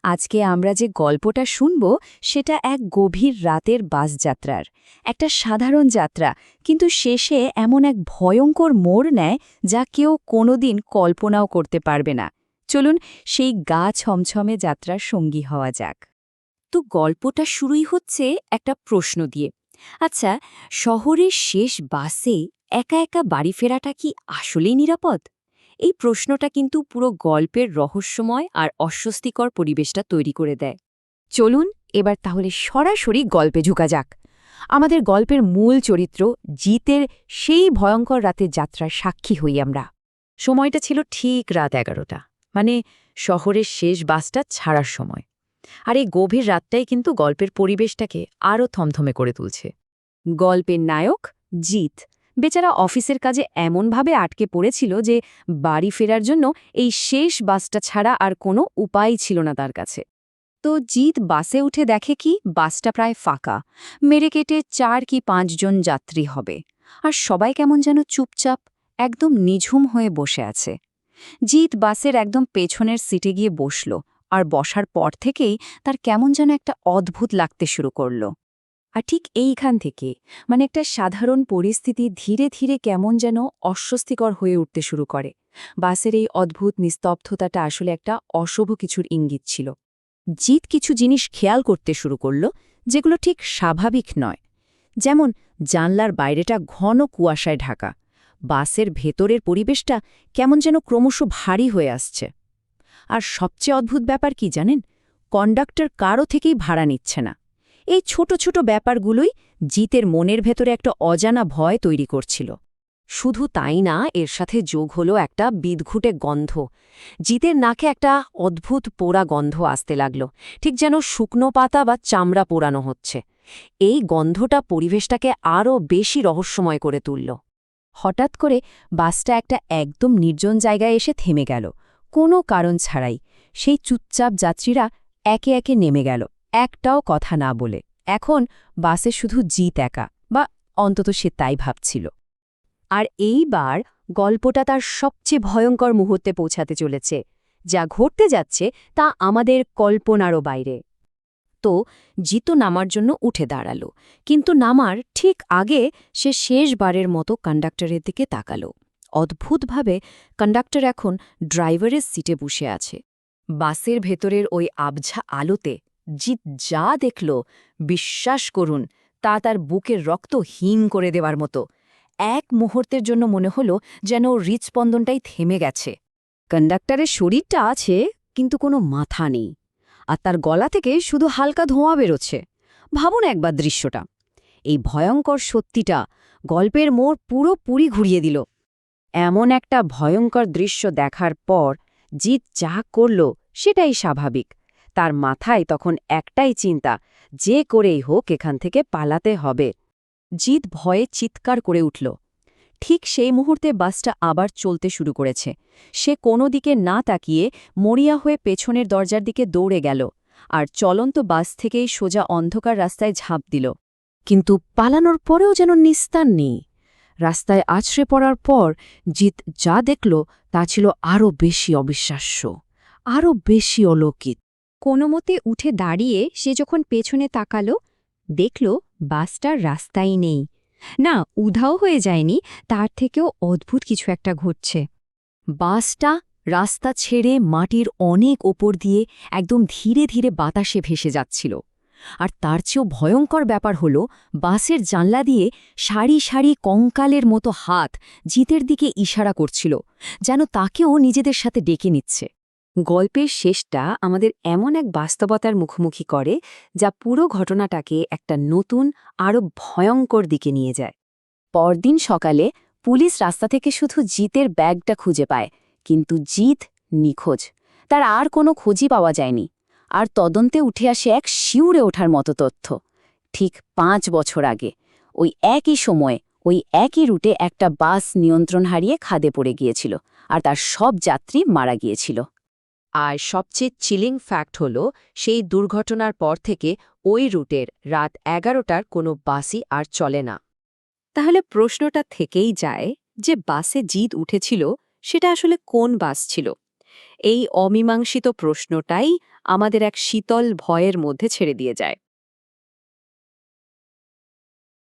আজকে আমরা যে গল্পটা শুনব সেটা এক গভীর রাতের বাসযাত্রার একটা সাধারণ যাত্রা, কিন্তু শেষে এমন এক ভয়ঙ্কর মোড় নেয় যা কেউ কোনোদিন কল্পনাও করতে পারবে না। চলুন সেই গা ছমছমে যাত্রার সঙ্গী হওয়া যাক। তো গল্পটা শুরুই হচ্ছে একটা প্রশ্ন দিয়ে। আচ্ছা, শহরের শেষ বাসে একা একা বাড়ি ফেরাটা কি আসলেই নিরাপদ? এই প্রশ্নটা কিন্তু পুরো গল্পের রহস্যময় আর অস্বস্তিকর পরিবেশটা তৈরি করে দেয়। চলুন এবার তাহলে সরাসরি গল্পে ঝুঁকা যাক। আমাদের গল্পের মূল চরিত্র জিতের সেই ভয়ঙ্কর রাতের যাত্রার সাক্ষী হই আমরা। সময়টা ছিল ঠিক রাত 11টা, মানে শহরের শেষ বাসটা ছাড়ার সময়। আর এই গভীর রাতটাই কিন্তু গল্পের পরিবেশটাকে আরও থমথমে করে তুলছে। গল্পের নায়ক জিত বেচারা অফিসের কাজে এমনভাবে আটকে পড়েছিল যে বাড়ি ফেরার জন্য এই শেষ বাসটা ছাড়া আর কোনো উপায় ছিল না তার কাছে। তো জিত বাসে উঠে দেখে কি বাসটা প্রায় ফাঁকা, মেরে কেটে 4 কি 5 জন যাত্রী হবে। আর সবাই কেমন যেন চুপচাপ, একদম নিঝুম হয়ে বসে আছে। জিত বাসের একদম পেছনের সিটে গিয়ে বসল, আর বসার পর থেকেই তার কেমন যেন একটা অদ্ভুত লাগতে শুরু করল। আর ঠিক এইখান থেকে, মানে একটা সাধারণ পরিস্থিতি ধীরে ধীরে কেমন যেন অস্বস্তিকর হয়ে উঠতে শুরু করে। বাসের এই অদ্ভুত নিস্তব্ধতাটা আসলে একটা অশুভ কিছুর ইঙ্গিত ছিল। জিত কিছু জিনিস খেয়াল করতে শুরু করল যেগুলো ঠিক স্বাভাবিক নয়। যেমন জানলার বাইরেটা ঘন কুয়াশায় ঢাকা, বাসের ভেতরের পরিবেশটা কেমন যেন ক্রমশ ভারী হয়ে আসছে। আর সবচেয়ে অদ্ভুত ব্যাপার কি জানেন, কন্ডাক্টর কারো থেকেই ভাড়া নিচ্ছে না। এই ছোট ছোট ব্যাপারগুলোই জিতের মনের ভেতরে একটা অজানা ভয় তৈরি করছিল। শুধু তাই না, এর সাথে যোগ হলো একটা বিদঘুটে গন্ধ। জিতের নাকে একটা অদ্ভুত পোড়া গন্ধ আসতে লাগল, ঠিক যেন শুকনো পাতা বা চামড়া পোড়ানো হচ্ছে। এই গন্ধটা পরিবেশটাকে আরও বেশি রহস্যময় করে তুলল। হঠাৎ করে বাসটা একটা একদম নির্জন জায়গায় এসে থেমে গেল, কোনো কারণ ছাড়াই। সেই চুপচাপ যাত্রীরা একে একে নেমে গেল, একটাও কথা না বলে। এখন বাসে শুধু জিত একা, বা অন্তত সে তাই ভাবছিল। আর এইবার গল্পটা তার সবচেয়ে ভয়ঙ্কর মুহূর্তে পৌঁছাতে চলেছে। যা ঘটতে যাচ্ছে তা আমাদের কল্পনারও বাইরে। তো জিত নামার জন্য উঠে দাঁড়াল, কিন্তু নামার ঠিক আগে সে শেষবারের মতো কন্ডাক্টরের দিকে তাকাল। অদ্ভুতভাবে কন্ডাক্টর এখন ড্রাইভারের সিটে বসে আছে। বাসের ভেতরের ওই আবঝা আলোতে জিত যা দেখল, বিশ্বাস করুন, তা তার বুকের রক্ত হিম করে দেওয়ার মতো। এক মুহূর্তের জন্য মনে হল যেন হৃৎস্পন্দনটাই থেমে গেছে। কন্ডাক্টরের শরীরটা আছে, কিন্তু কোনো মাথা নেই, আর তার গলা থেকে শুধু হালকা ধোঁয়া বেরোচ্ছে। ভাবুন একবার দৃশ্যটা। এই ভয়ঙ্কর সত্যিটা গল্পের মোড় পুরোপুরি ঘুরিয়ে দিল। এমন একটা ভয়ঙ্কর দৃশ্য দেখার পর জিত যা করল সেটাই স্বাভাবিক। তার মাথায় তখন একটাই চিন্তা, যে করেই হোক এখান থেকে পালাতে হবে। জিত ভয়ে চিৎকার করে উঠল। ঠিক সেই মুহূর্তে বাসটা আবার চলতে শুরু করেছে। সে কোনো দিকে না তাকিয়ে মরিয়া হয়ে পেছনের দরজার দিকে দৌড়ে গেল, আর চলন্ত বাস থেকেই সোজা অন্ধকার রাস্তায় ঝাঁপ দিল। কিন্তু পালানোর পরেও যেন নিস্তার নেই। রাস্তায় আছড়ে পড়ার পর জিত যা দেখল তা ছিল আরও বেশি অবিশ্বাস্য, আরও বেশি অলৌকিক। কোনোমতে উঠে দাঁড়িয়ে সে যখন পেছনে তাকাল, দেখল বাসটার রাস্তাই নেই। না, উধাও হয়ে যায়নি, তার থেকেও অদ্ভুত কিছু একটা ঘটছে। বাসটা রাস্তা ছেড়ে মাটির অনেক ওপর দিয়ে একদম ধীরে ধীরে বাতাসে ভেসে যাচ্ছিল। আর তার চেয়েও ভয়ঙ্কর ব্যাপার হল, বাসের জানলা দিয়ে সারি সারি কঙ্কালের মতো হাত জিতের দিকে ইশারা করছিল, যেন তাকেও নিজেদের সাথে ডেকে নিচ্ছে। গল্পের শেষটা আমাদের এমন এক বাস্তবতার মুখোমুখি করে যা পুরো ঘটনাটাকে একটা নতুন, আরও ভয়ঙ্কর দিকে নিয়ে যায়। পরদিন সকালে পুলিশ রাস্তা থেকে শুধু জিতের ব্যাগটা খুঁজে পায়, কিন্তু জিত নিখোঁজ। তার আর কোনো খোঁজই পাওয়া যায়নি। আর তদন্তে উঠে আসে এক শিউরে ওঠার মতো তথ্য। ঠিক 5 বছর আগে ওই একই সময়ে ওই একই রুটে একটা বাস নিয়ন্ত্রণ হারিয়ে খাদে পড়ে গিয়েছিল, আর তার সব যাত্রী মারা গিয়েছিল। আর সবচেয়ে চিলিং ফ্যাক্ট হল, সেই দুর্ঘটনার পর থেকে ওই রুটের রাত 11টার কোনো বাসই আর চলে না। তাহলে প্রশ্নটা থেকেই যায় যে বাসে জিত উঠেছিল সেটা আসলে কোন বাস ছিল? এই অমীমাংসিত প্রশ্নটাই আমাদের এক শীতল ভয়ের মধ্যে ছেড়ে দিয়ে যায়।